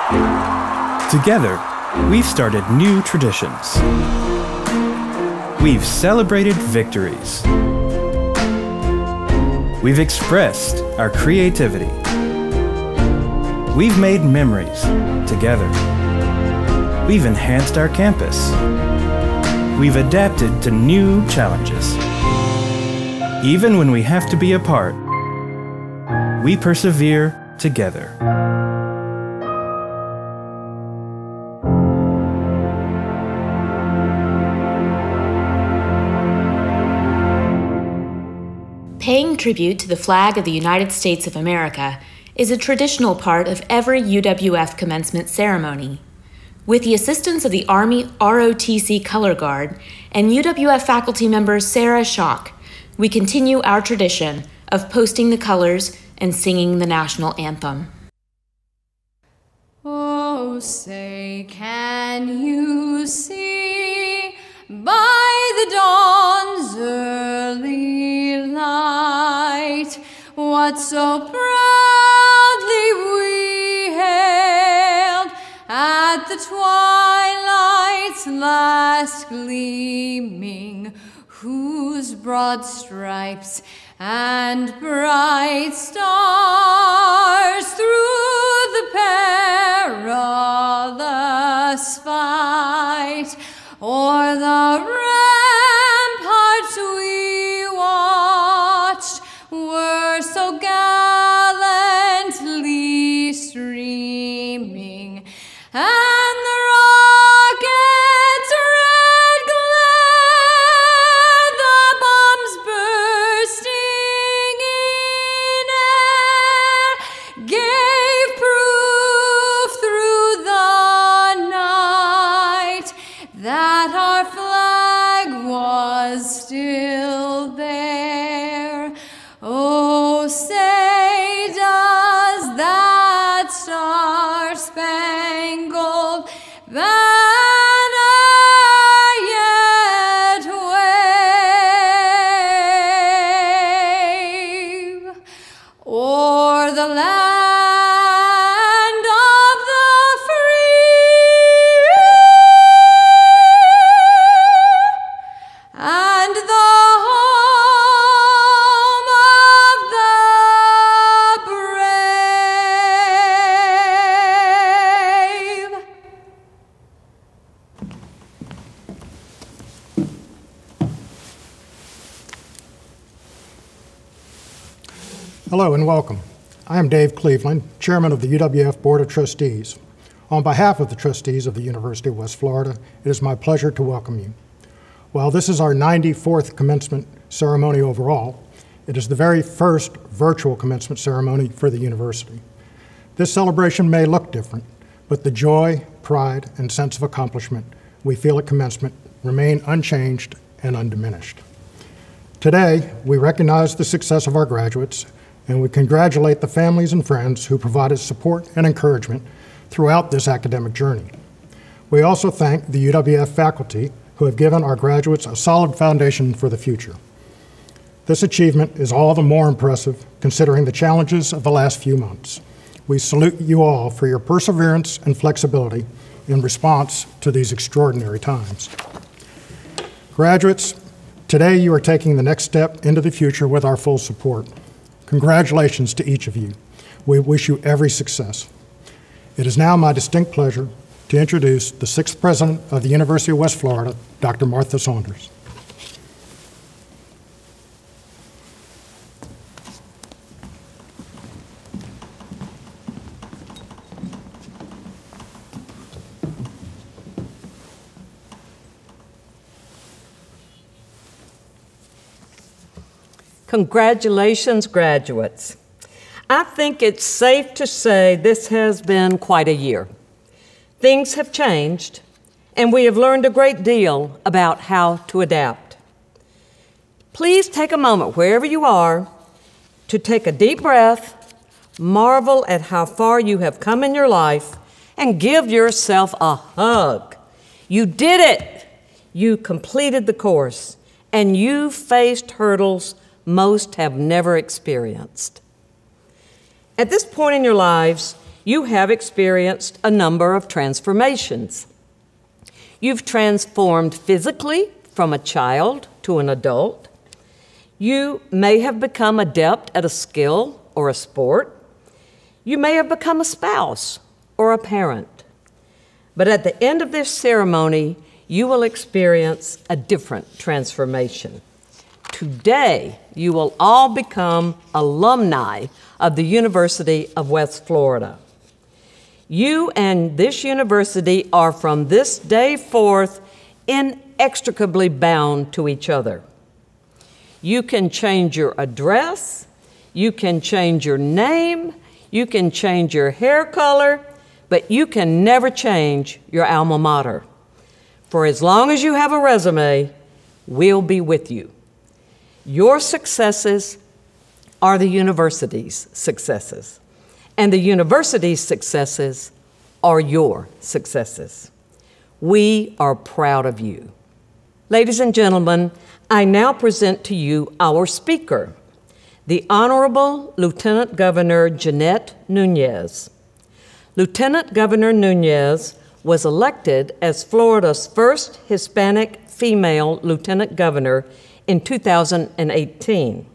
Together, we've started new traditions. We've celebrated victories. We've expressed our creativity. We've made memories together. We've enhanced our campus. We've adapted to new challenges. Even when we have to be apart, we persevere together. Paying tribute to the flag of the United States of America is a traditional part of every UWF commencement ceremony. With the assistance of the Army ROTC Color Guard and UWF faculty member Sara Schoch, we continue our tradition of posting the colors and singing the national anthem. Oh, say, can you see by the dawn's early light what so proudly we hailed at the twilight's last gleaming, whose broad stripes and bright stars through the perilous fight o'er the ramparts we watched were so gallantly streaming, and the rockets' red glare, the bombs bursting in air, gave proof through the night that our flag was still there. Oh, say, does that star-spangled banner yet wave o'er the land of the free and the home of the brave? Hello and welcome. I am Dave Cleveland, Chairman of the UWF Board of Trustees. On behalf of the trustees of the University of West Florida, it is my pleasure to welcome you. While this is our 94th commencement ceremony overall, it is the very first virtual commencement ceremony for the university. This celebration may look different, but the joy, pride, and sense of accomplishment we feel at commencement remain unchanged and undiminished. Today, we recognize the success of our graduates, and we congratulate the families and friends who provided support and encouragement throughout this academic journey. We also thank the UWF faculty who have given our graduates a solid foundation for the future. This achievement is all the more impressive considering the challenges of the last few months. We salute you all for your perseverance and flexibility in response to these extraordinary times. Graduates, today you are taking the next step into the future with our full support. Congratulations to each of you. We wish you every success. It is now my distinct pleasure to introduce the 6th President of the University of West Florida, Dr. Martha Saunders. Congratulations, graduates. I think it's safe to say this has been quite a year. Things have changed, and we have learned a great deal about how to adapt. Please take a moment, wherever you are, to take a deep breath, marvel at how far you have come in your life, and give yourself a hug. You did it. You completed the course, and you faced hurdles most have never experienced. At this point in your lives, you have experienced a number of transformations. You've transformed physically from a child to an adult. You may have become adept at a skill or a sport. You may have become a spouse or a parent. But at the end of this ceremony, you will experience a different transformation. Today, you will all become alumni of the University of West Florida. You and this university are from this day forth inextricably bound to each other. You can change your address, you can change your name, you can change your hair color, but you can never change your alma mater. For as long as you have a resume, we'll be with you. Your successes are the university's successes, and the university's successes are your successes. We are proud of you. Ladies and gentlemen, I now present to you our speaker, the Honorable Lieutenant Governor Jeanette Nuñez. Lieutenant Governor Nuñez was elected as Florida's first Hispanic female lieutenant governor in 2018.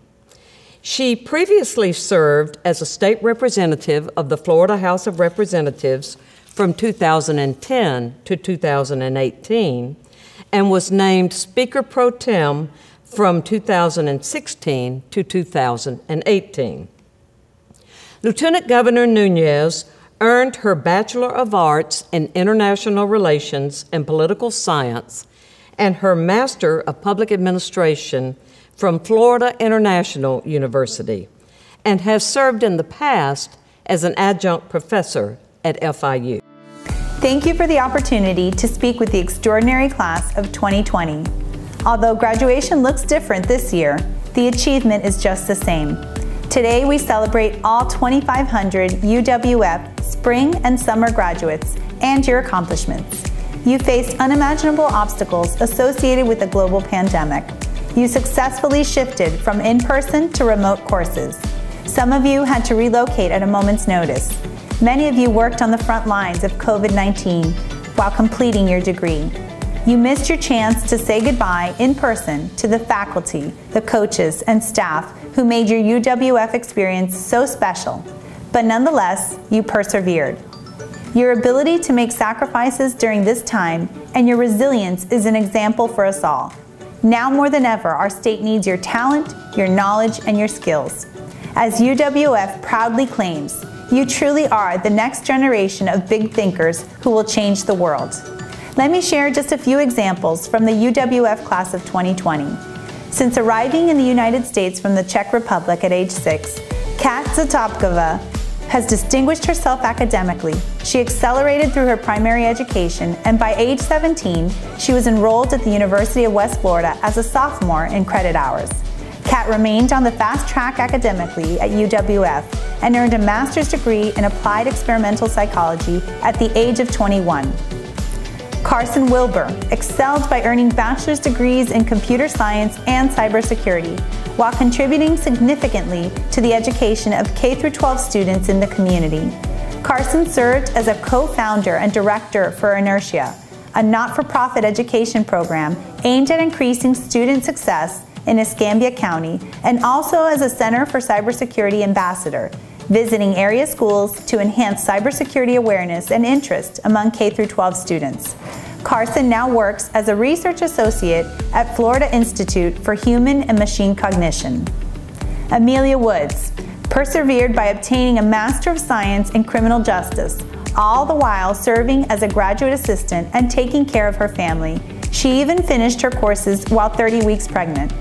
She previously served as a state representative of the Florida House of Representatives from 2010 to 2018 and was named Speaker Pro Tem from 2016 to 2018. Lieutenant Governor Nuñez earned her Bachelor of Arts in International Relations and Political Science and her Master of Public Administration from Florida International University, and has served in the past as an adjunct professor at FIU. Thank you for the opportunity to speak with the extraordinary class of 2020. Although graduation looks different this year, the achievement is just the same. Today we celebrate all 2,500 UWF spring and summer graduates and your accomplishments. You faced unimaginable obstacles associated with the global pandemic. You successfully shifted from in-person to remote courses. Some of you had to relocate at a moment's notice. Many of you worked on the front lines of COVID-19 while completing your degree. You missed your chance to say goodbye in person to the faculty, the coaches, and staff who made your UWF experience so special. But nonetheless, you persevered. Your ability to make sacrifices during this time and your resilience is an example for us all. Now more than ever, our state needs your talent, your knowledge, and your skills. As UWF proudly claims, you truly are the next generation of big thinkers who will change the world. Let me share just a few examples from the UWF class of 2020. Since arriving in the United States from the Czech Republic at age 6, Kat Zatopkova has distinguished herself academically. She accelerated through her primary education, and by age 17, she was enrolled at the University of West Florida as a sophomore in credit hours. Kat remained on the fast track academically at UWF and earned a master's degree in applied experimental psychology at the age of 21. Carson Wilbur excelled by earning bachelor's degrees in computer science and cybersecurity, while contributing significantly to the education of K-12 students in the community. Carson served as a co-founder and director for Inertia, a not-for-profit education program aimed at increasing student success in Escambia County, and also as a Center for Cybersecurity ambassador, visiting area schools to enhance cybersecurity awareness and interest among K-12 students. Carson now works as a research associate at Florida Institute for Human and Machine Cognition. Amelia Woods persevered by obtaining a Master of Science in Criminal Justice, all the while serving as a graduate assistant and taking care of her family. She even finished her courses while 30 weeks pregnant.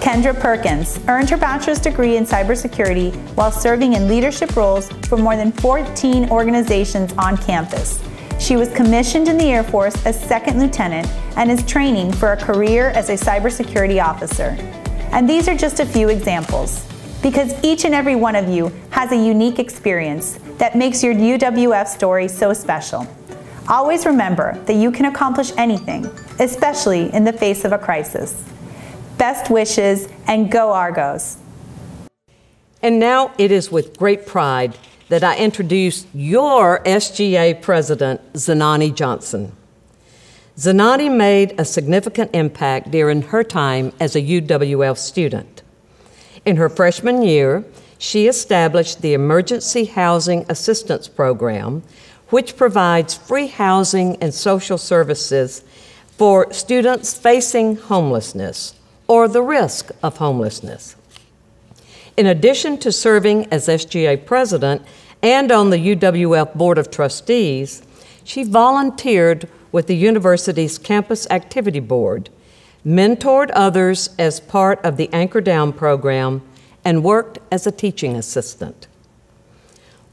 Kendra Perkins earned her bachelor's degree in cybersecurity while serving in leadership roles for more than 14 organizations on campus. She was commissioned in the Air Force as second lieutenant and is training for a career as a cybersecurity officer. And these are just a few examples, because each and every one of you has a unique experience that makes your UWF story so special. Always remember that you can accomplish anything, especially in the face of a crisis. Best wishes, and go Argos. And now it is with great pride that I introduce your SGA president, Zenani Johnson. Zenani made a significant impact during her time as a UWF student. In her freshman year, she established the Emergency Housing Assistance Program, which provides free housing and social services for students facing homelessness or the risk of homelessness. In addition to serving as SGA president and on the UWF Board of Trustees, she volunteered with the university's Campus Activity Board, mentored others as part of the Anchor Down program, and worked as a teaching assistant.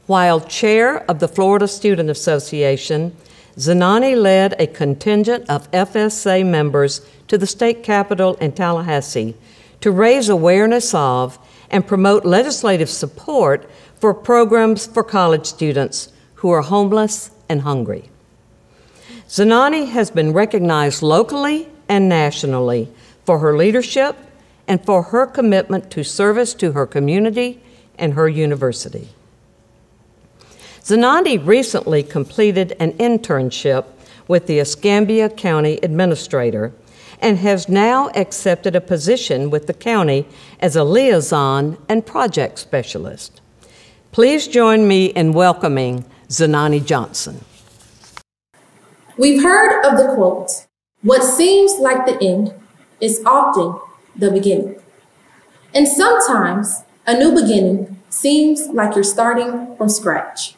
While chair of the Florida Student Association, Zenani led a contingent of FSA members to the state capitol in Tallahassee to raise awareness of and promote legislative support for programs for college students who are homeless and hungry. Zenani has been recognized locally and nationally for her leadership and for her commitment to service to her community and her university. Zenani recently completed an internship with the Escambia County Administrator and has now accepted a position with the county as a liaison and project specialist. Please join me in welcoming Zenani Johnson. We've heard of the quote, "What seems like the end is often the beginning." And sometimes a new beginning seems like you're starting from scratch.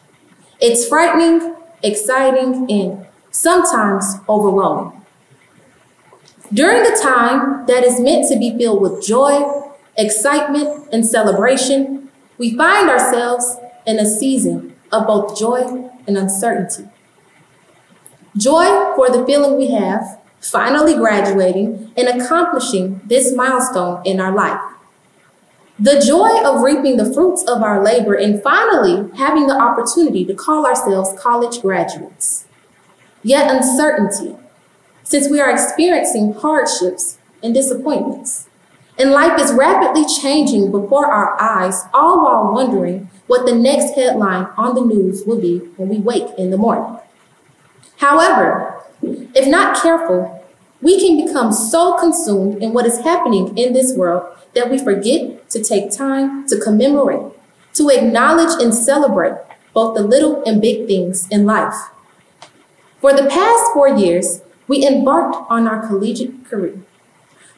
It's frightening, exciting, and sometimes overwhelming. During a time that is meant to be filled with joy, excitement, and celebration, we find ourselves in a season of both joy and uncertainty. Joy for the feeling we have, finally graduating and accomplishing this milestone in our life. The joy of reaping the fruits of our labor and finally having the opportunity to call ourselves college graduates. Yet uncertainty, since we are experiencing hardships and disappointments, and life is rapidly changing before our eyes, all while wondering what the next headline on the news will be when we wake in the morning. However, if not careful, we can become so consumed in what is happening in this world that we forget to take time to commemorate, to acknowledge and celebrate both the little and big things in life. For the past 4 years, we embarked on our collegiate career,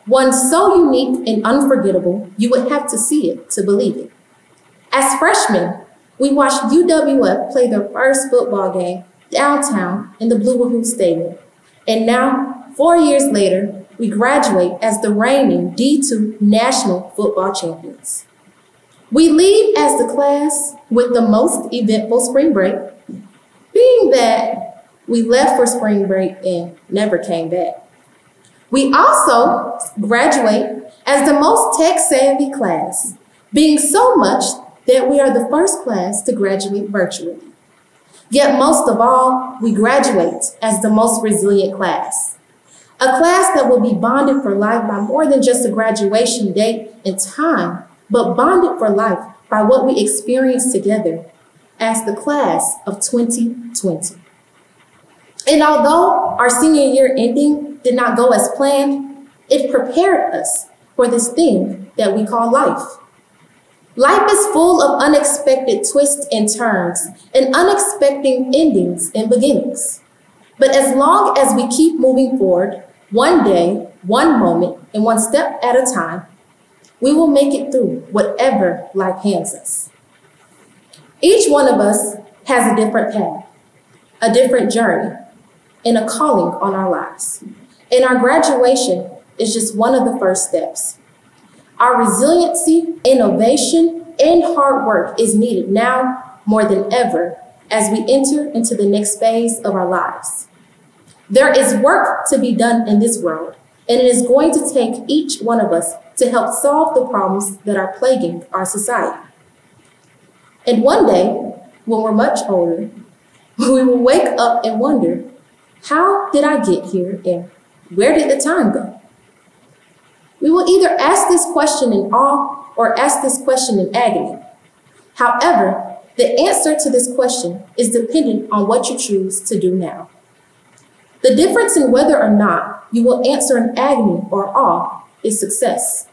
one so unique and unforgettable, you would have to see it to believe it. As freshmen, we watched UWF play their first football game downtown in the Blue Wahoo Stadium. And now, 4 years later, we graduate as the reigning D2 national football champions. We leave as the class with the most eventful spring break, being that we left for spring break and never came back. We also graduate as the most tech-savvy class, being so much that we are the first class to graduate virtually. Yet most of all, we graduate as the most resilient class, a class that will be bonded for life by more than just a graduation date and time, but bonded for life by what we experience together as the class of 2020. And although our senior year ending did not go as planned, it prepared us for this thing that we call life. Life is full of unexpected twists and turns and unexpected endings and beginnings. But as long as we keep moving forward, one day, one moment, and one step at a time, we will make it through whatever life hands us. Each one of us has a different path, a different journey, and a calling on our lives. And our graduation is just one of the first steps. Our resiliency, innovation, and hard work is needed now more than ever as we enter into the next phase of our lives. There is work to be done in this world, and it is going to take each one of us to help solve the problems that are plaguing our society. And one day, when we're much older, we will wake up and wonder, how did I get here and where did the time go? We will either ask this question in awe or ask this question in agony. However, The answer to this question is dependent on what you choose to do now. The difference in whether or not you will answer in agony or awe is success.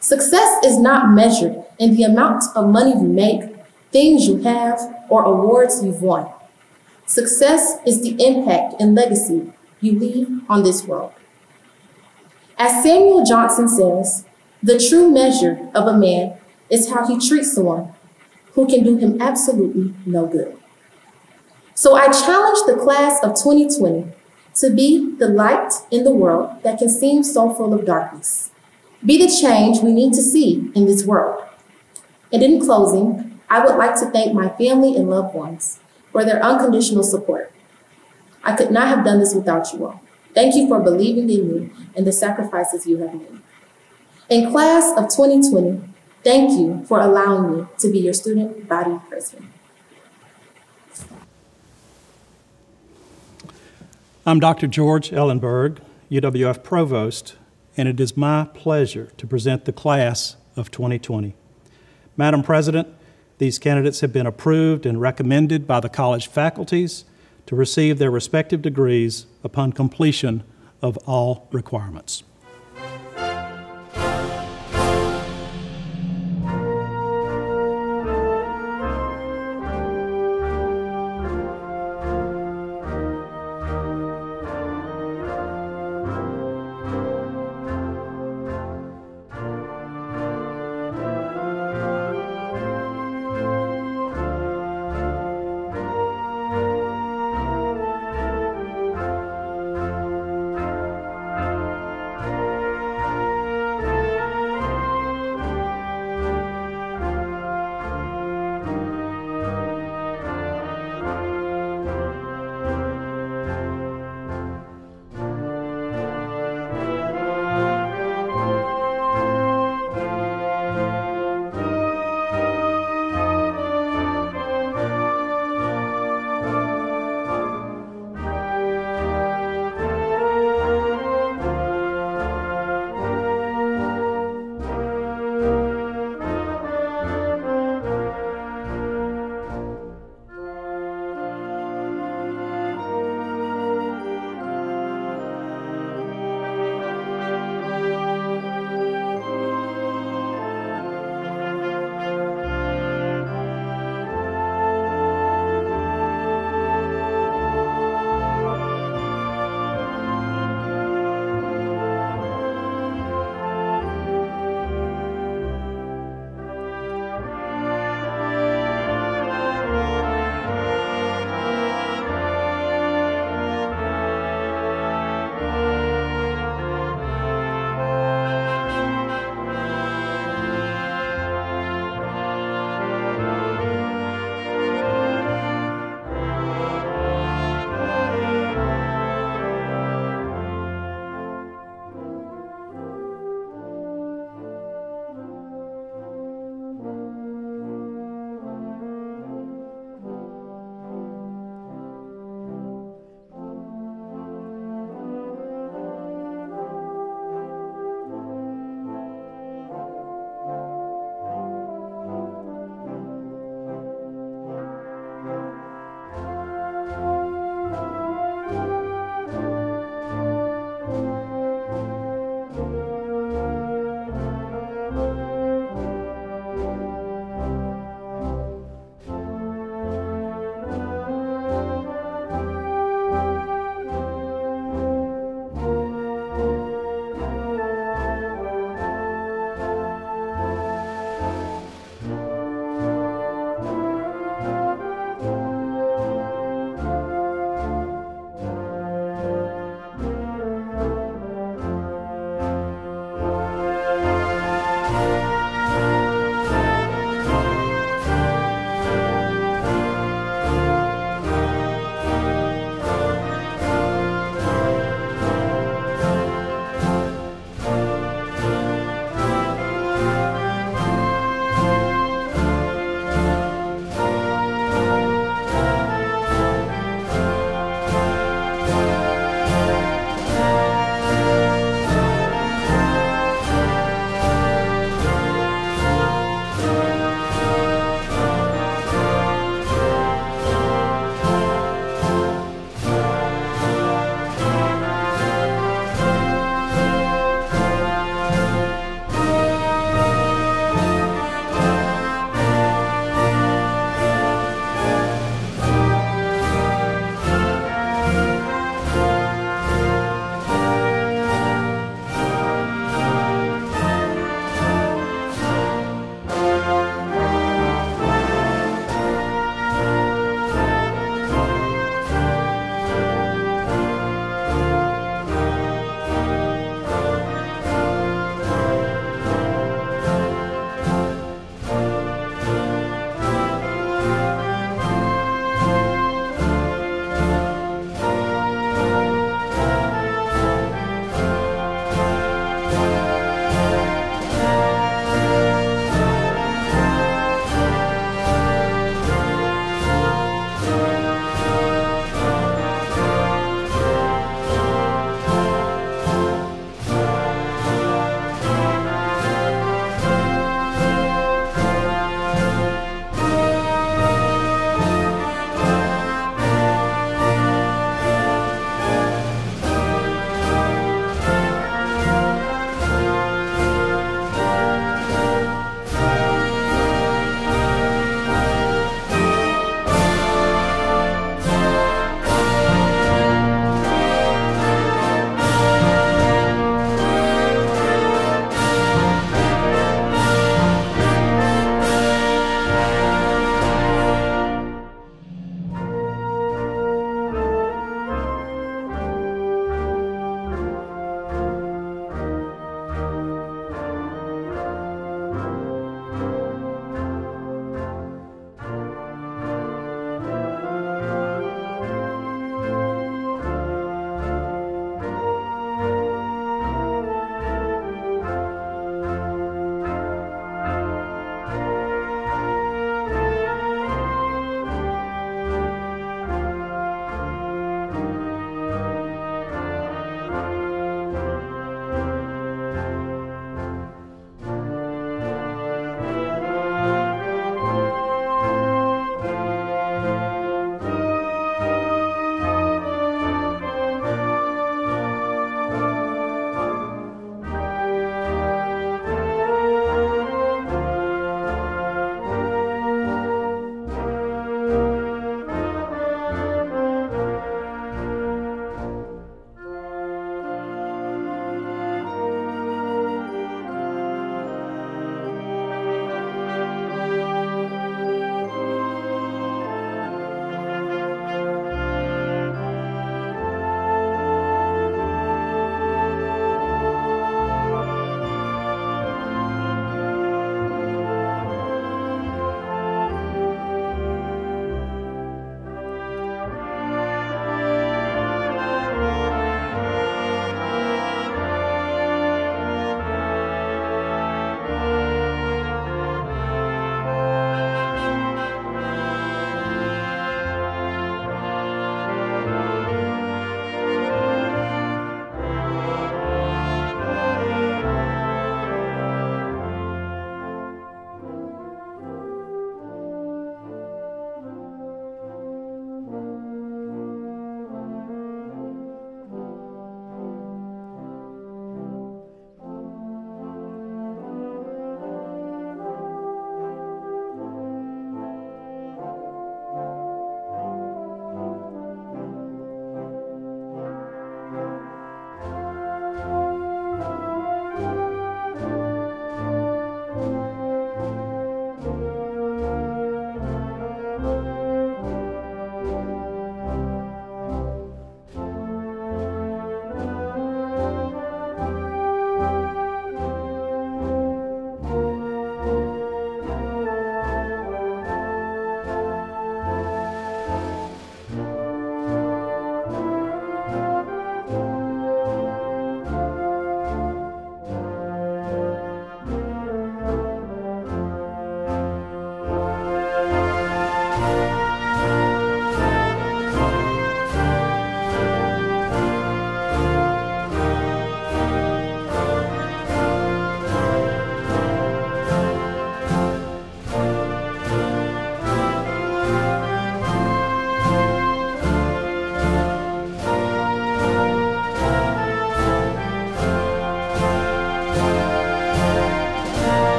Success is not measured in the amount of money you make, things you have, or awards you've won. Success is the impact and legacy you leave on this world. As Samuel Johnson says, the true measure of a man is how he treats someone who can do him absolutely no good. So I challenge the class of 2020 to be the light in the world that can seem so full of darkness. Be the change we need to see in this world. And in closing, I would like to thank my family and loved ones for their unconditional support. I could not have done this without you all. Thank you for believing in me and the sacrifices you have made. In class of 2020, thank you for allowing me to be your student body president. I'm Dr. George Ellenberg, UWF Provost, and it is my pleasure to present the class of 2020. Madam President, these candidates have been approved and recommended by the college faculties to receive their respective degrees upon completion of all requirements.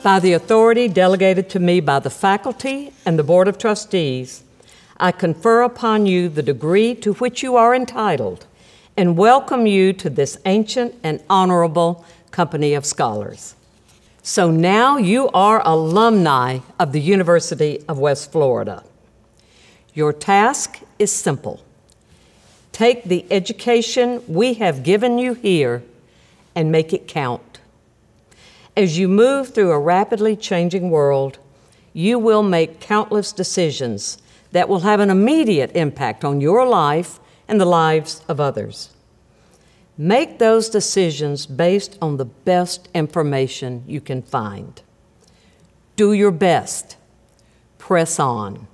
By the authority delegated to me by the faculty and the Board of Trustees, I confer upon you the degree to which you are entitled and welcome you to this ancient and honorable company of scholars. So now you are alumni of the University of West Florida. Your task is simple. Take the education we have given you here and make it count. As you move through a rapidly changing world, you will make countless decisions that will have an immediate impact on your life and the lives of others. Make those decisions based on the best information you can find. Do your best. Press on.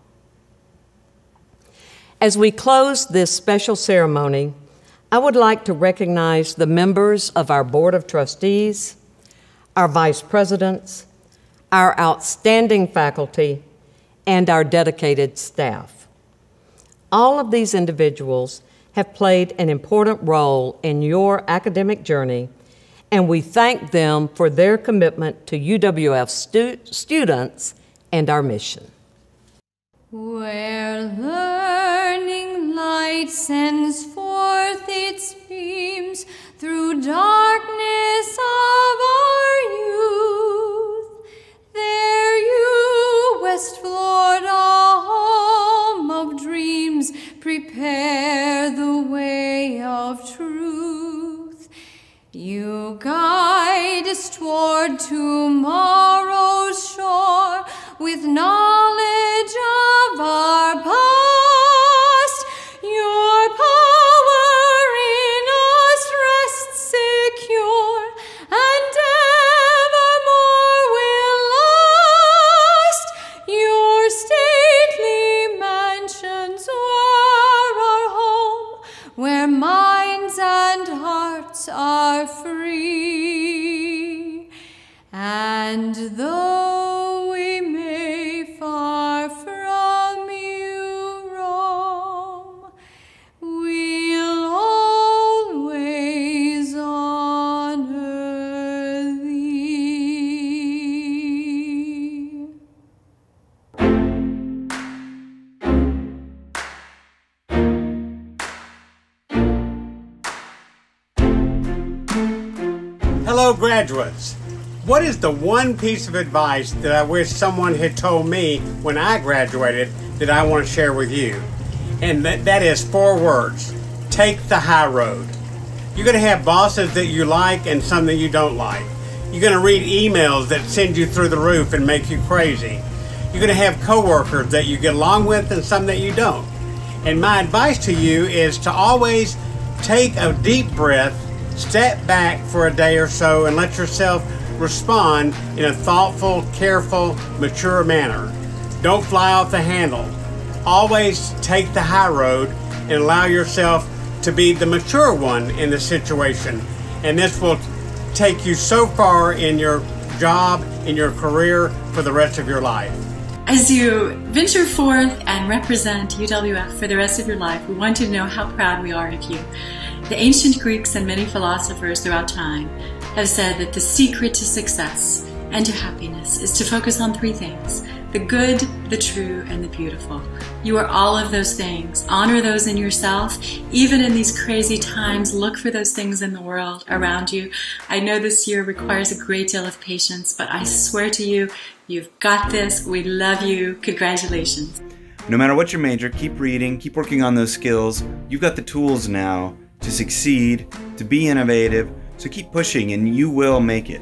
As we close this special ceremony, I would like to recognize the members of our Board of Trustees, our vice presidents, our outstanding faculty, and our dedicated staff. All of these individuals have played an important role in your academic journey, and we thank them for their commitment to UWF students and our mission. Where learning light sends forth its beams through darkness of our youth, there you, West Florida, home of dreams, prepare the way of truth. You guide us toward tomorrow's shore with knowledge of our past. Your power in us rests secure, and evermore will last. Your stately mansions are our home, where minds and hearts are free. And though we may far from you roam, we'll always honor thee. Hello, graduates. What is the one piece of advice that I wish someone had told me when I graduated that I want to share with you? And that is 4 words. Take the high road. You're going to have bosses that you like and some that you don't like. You're going to read emails that send you through the roof and make you crazy. You're going to have coworkers that you get along with and some that you don't. And my advice to you is to always take a deep breath, step back for a day or so, and let yourself respond in a thoughtful, careful, mature manner. Don't fly off the handle. Always take the high road and allow yourself to be the mature one in the situation. And this will take you so far in your job, in your career, for the rest of your life. As you venture forth and represent UWF for the rest of your life, we want you to know how proud we are of you. The ancient Greeks and many philosophers throughout time have said that the secret to success and to happiness is to focus on 3 things: the good, the true, and the beautiful. You are all of those things. Honor those in yourself. Even in these crazy times, look for those things in the world around you. I know this year requires a great deal of patience, but I swear to you, you've got this. We love you. Congratulations. No matter what your major, keep reading, keep working on those skills. You've got the tools now to succeed, to be innovative, so keep pushing and you will make it.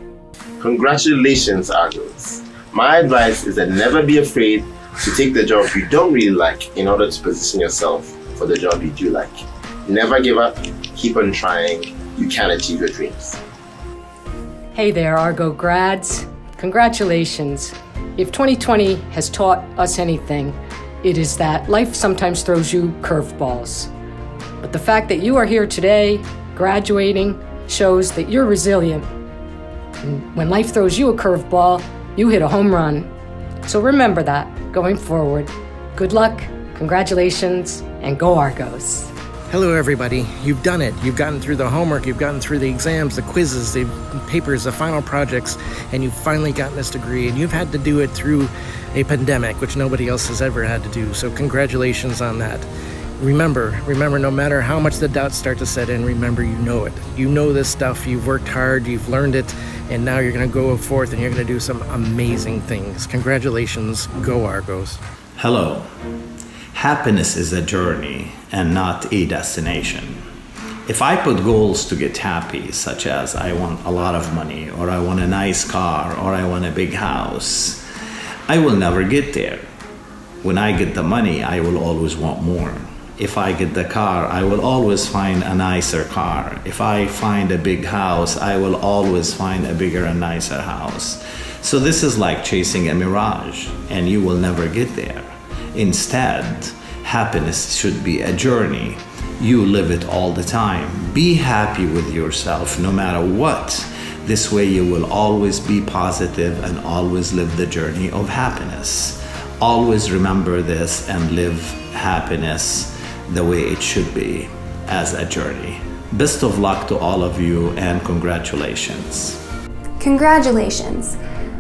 Congratulations, Argos. My advice is that never be afraid to take the job you don't really like in order to position yourself for the job you do like. Never give up, keep on trying, you can achieve your dreams. Hey there, Argo grads. Congratulations. If 2020 has taught us anything, it is that life sometimes throws you curveballs. But the fact that you are here today, graduating, shows that you're resilient. And when life throws you a curveball, you hit a home run. So remember that going forward. Good luck, congratulations, and go Argos. Hello everybody, you've done it. You've gotten through the homework, you've gotten through the exams, the quizzes, the papers, the final projects, and you've finally gotten this degree, and you've had to do it through a pandemic, which nobody else has ever had to do, so congratulations on that. Remember, no matter how much the doubts start to set in, remember you know it. You know this stuff, you've worked hard, you've learned it, and now you're gonna go forth and you're gonna do some amazing things. Congratulations, go Argos. Hello. Happiness is a journey and not a destination. If I put goals to get happy, such as I want a lot of money, or I want a nice car, or I want a big house, I will never get there. When I get the money, I will always want more. If I get the car, I will always find a nicer car. If I find a big house, I will always find a bigger and nicer house. So this is like chasing a mirage, and you will never get there. Instead, happiness should be a journey. You live it all the time. Be happy with yourself no matter what. This way you will always be positive and always live the journey of happiness. Always remember this and live happiness the way it should be, as a journey. Best of luck to all of you and congratulations. Congratulations.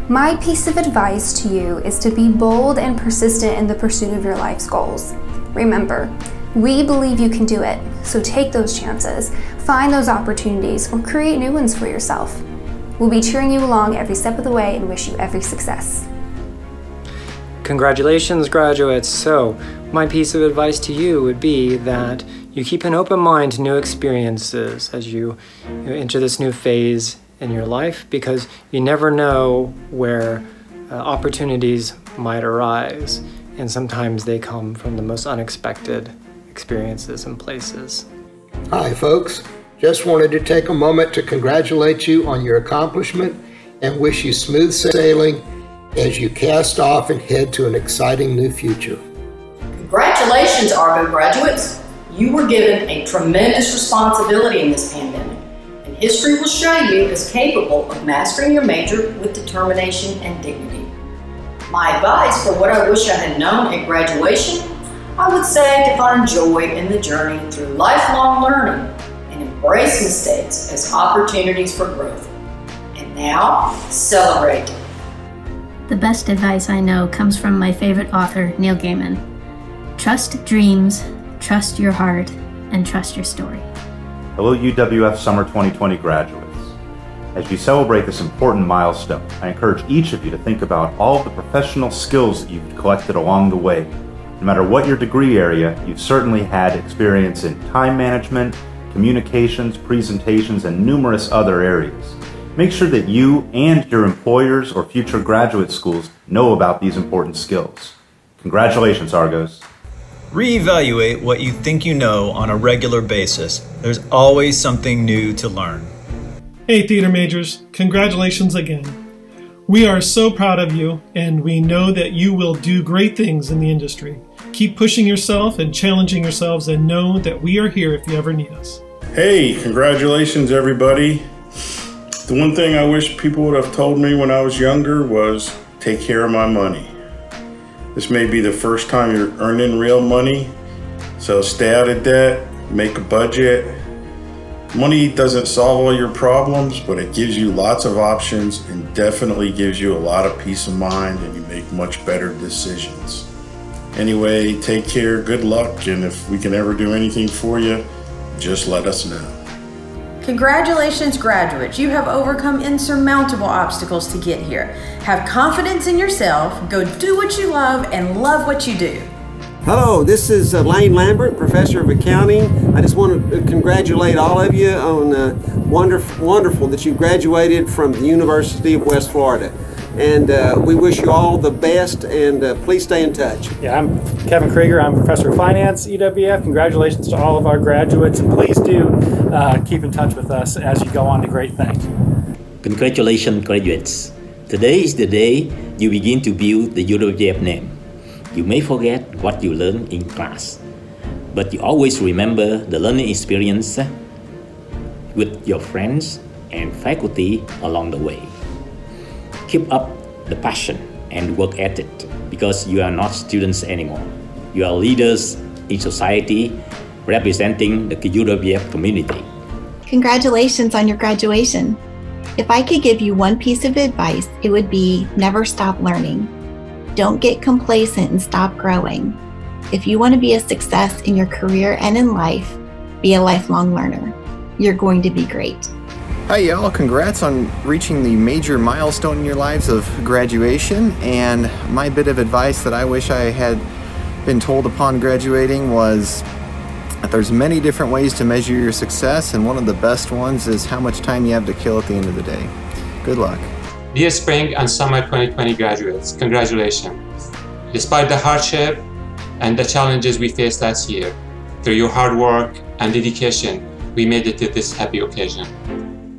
My piece of advice to you is to be bold and persistent in the pursuit of your life's goals. Remember, we believe you can do it, so take those chances, find those opportunities, or create new ones for yourself. We'll be cheering you along every step of the way and wish you every success. Congratulations, graduates. So, my piece of advice to you would be that you keep an open mind to new experiences as you enter this new phase in your life, because you never know where opportunities might arise, and sometimes they come from the most unexpected experiences and places. Hi folks, just wanted to take a moment to congratulate you on your accomplishment and wish you smooth sailing as you cast off and head to an exciting new future. Congratulations, Argo graduates. You were given a tremendous responsibility in this pandemic. History will show you as capable of mastering your major with determination and dignity. My advice for what I wish I had known at graduation, I would say to find joy in the journey through lifelong learning and embrace mistakes as opportunities for growth. And now, celebrate. The best advice I know comes from my favorite author, Neil Gaiman. Trust dreams, trust your heart, and trust your story. Hello UWF Summer 2020 graduates. As you celebrate this important milestone, I encourage each of you to think about all of the professional skills that you've collected along the way. No matter what your degree area, you've certainly had experience in time management, communications, presentations, and numerous other areas. Make sure that you and your employers or future graduate schools know about these important skills. Congratulations, Argos. Reevaluate what you think you know on a regular basis. There's always something new to learn. Hey theater majors, congratulations again. We are so proud of you, and we know that you will do great things in the industry. Keep pushing yourself and challenging yourselves, and know that we are here if you ever need us. Hey, congratulations everybody. The one thing I wish people would have told me when I was younger was take care of my money. This may be the first time you're earning real money, so stay out of debt, make a budget. Money doesn't solve all your problems, but it gives you lots of options and definitely gives you a lot of peace of mind, and you make much better decisions. Anyway, take care, good luck, and if we can ever do anything for you, just let us know. Congratulations, graduates. You have overcome insurmountable obstacles to get here. Have confidence in yourself, go do what you love, and love what you do. Hello, this is Lane Lambert, Professor of Accounting. I just want to congratulate all of you on wonderful that you graduated from the University of West Florida. And we wish you all the best, and please stay in touch. Yeah, I'm Kevin Krieger. I'm Professor of Finance, UWF. Congratulations to all of our graduates, and please do keep in touch with us as you go on to great things. Congratulations, graduates. Today is the day you begin to build the UWF name. You may forget what you learned in class, but you always remember the learning experience with your friends and faculty along the way. Keep up the passion and work ethic, because you are not students anymore. You are leaders in society, representing the UWF community. Congratulations on your graduation. If I could give you one piece of advice, it would be never stop learning. Don't get complacent and stop growing. If you want to be a success in your career and in life, be a lifelong learner. You're going to be great. Hi y'all, congrats on reaching the major milestone in your lives of graduation. And my bit of advice that I wish I had been told upon graduating was that there's many different ways to measure your success, and one of the best ones is how much time you have to kill at the end of the day. Good luck. Dear Spring and Summer 2020 graduates, congratulations. Despite the hardship and the challenges we faced last year, through your hard work and dedication, we made it to this happy occasion.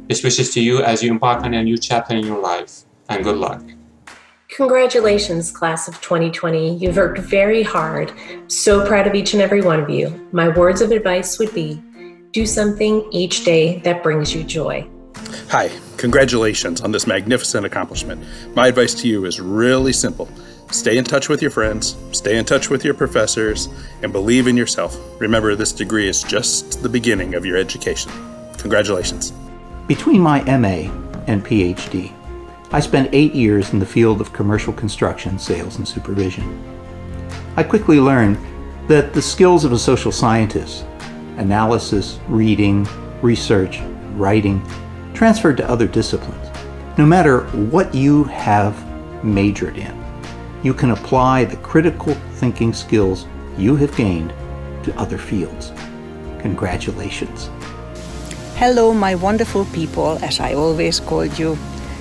Best wishes to you as you embark on a new chapter in your life, and good luck. Congratulations, class of 2020. You've worked very hard. So proud of each and every one of you. My words of advice would be, do something each day that brings you joy. Hi, congratulations on this magnificent accomplishment. My advice to you is really simple. Stay in touch with your friends, stay in touch with your professors, and believe in yourself. Remember, this degree is just the beginning of your education. Congratulations. Between my MA and PhD, I spent 8 years in the field of commercial construction, sales, and supervision. I quickly learned that the skills of a social scientist, analysis, reading, research, writing, transferred to other disciplines. No matter what you have majored in, you can apply the critical thinking skills you have gained to other fields. Congratulations. Hello, my wonderful people, as I always called you.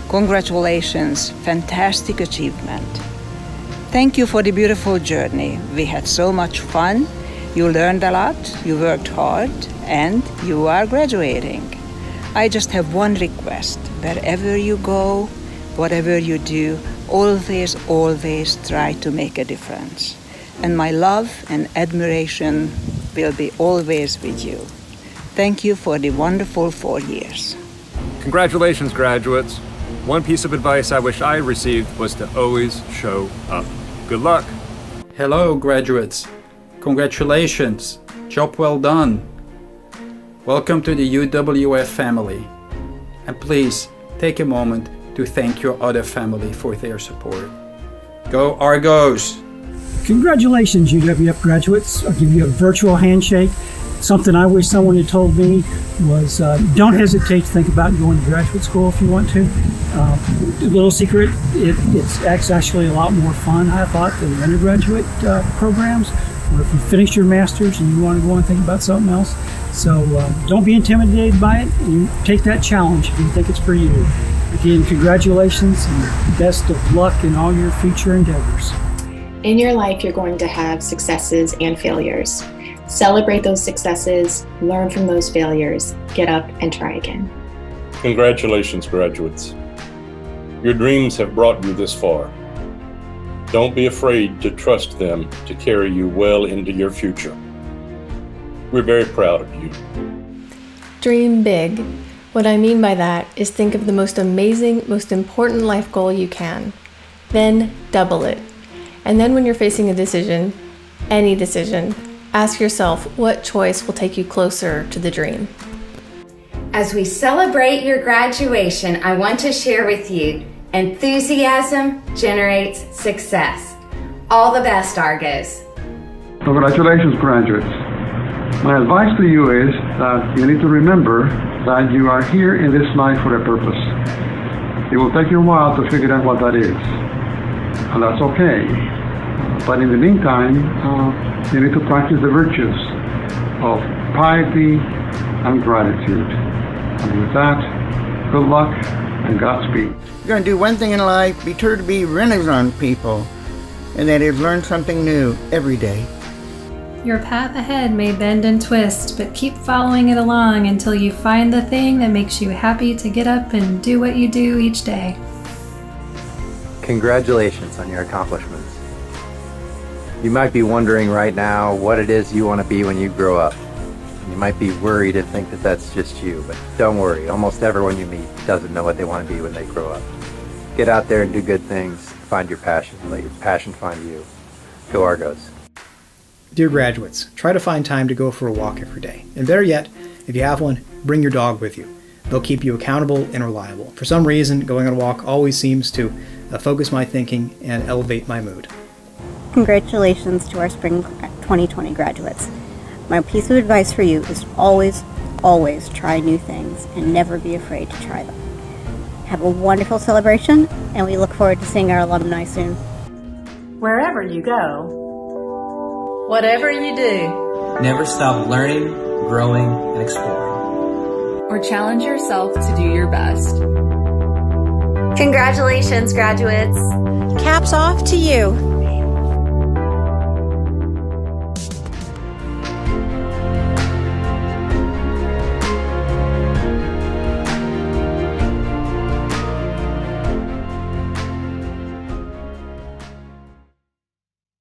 Congratulations, fantastic achievement. Thank you for the beautiful journey. We had so much fun. You learned a lot, you worked hard, and you are graduating. I just have one request. Wherever you go, whatever you do, always, always try to make a difference. And my love and admiration will be always with you. Thank you for the wonderful 4 years. Congratulations, graduates. One piece of advice I wish I received was to always show up. Good luck. Hello, graduates. Congratulations. Job well done. Welcome to the UWF family. And please take a moment to thank your other family for their support. Go Argos! Congratulations, UWF graduates. I'll give you a virtual handshake. Something I wish someone had told me was don't hesitate to think about going to graduate school if you want to. A little secret, it's actually a lot more fun, I thought, than undergraduate programs, or if you finish your master's and you want to go and think about something else. So don't be intimidated by it. You take that challenge if you think it's for you. Again, congratulations and best of luck in all your future endeavors. In your life, you're going to have successes and failures. Celebrate those successes, learn from those failures, get up and try again. Congratulations, graduates. Your dreams have brought you this far. Don't be afraid to trust them to carry you well into your future. We're very proud of you. Dream big. What I mean by that is think of the most amazing, most important life goal you can. Then double it. And then when you're facing a decision, any decision, ask yourself what choice will take you closer to the dream. As we celebrate your graduation, I want to share with you, enthusiasm generates success. All the best, Argos. Congratulations, graduates. My advice to you is that you need to remember that you are here in this life for a purpose. It will take you a while to figure out what that is, and that's okay. But in the meantime, you need to practice the virtues of piety and gratitude. And with that, good luck and Godspeed. You're going to do one thing in life, be sure to be Renaissance people, and that is learn something new every day. Your path ahead may bend and twist, but keep following it along until you find the thing that makes you happy to get up and do what you do each day. Congratulations on your accomplishments. You might be wondering right now what it is you want to be when you grow up. You might be worried and think that that's just you, but don't worry. Almost everyone you meet doesn't know what they want to be when they grow up. Get out there and do good things. Find your passion. Let your passion find you. Go Argos. Dear graduates, try to find time to go for a walk every day. And better yet, if you have one, bring your dog with you. They'll keep you accountable and reliable. For some reason, going on a walk always seems to focus my thinking and elevate my mood. Congratulations to our spring 2020 graduates. My piece of advice for you is always, always try new things and never be afraid to try them. Have a wonderful celebration, and we look forward to seeing our alumni soon. Wherever you go, whatever you do, never stop learning, growing, and exploring. Or challenge yourself to do your best. Congratulations, graduates. Caps off to you.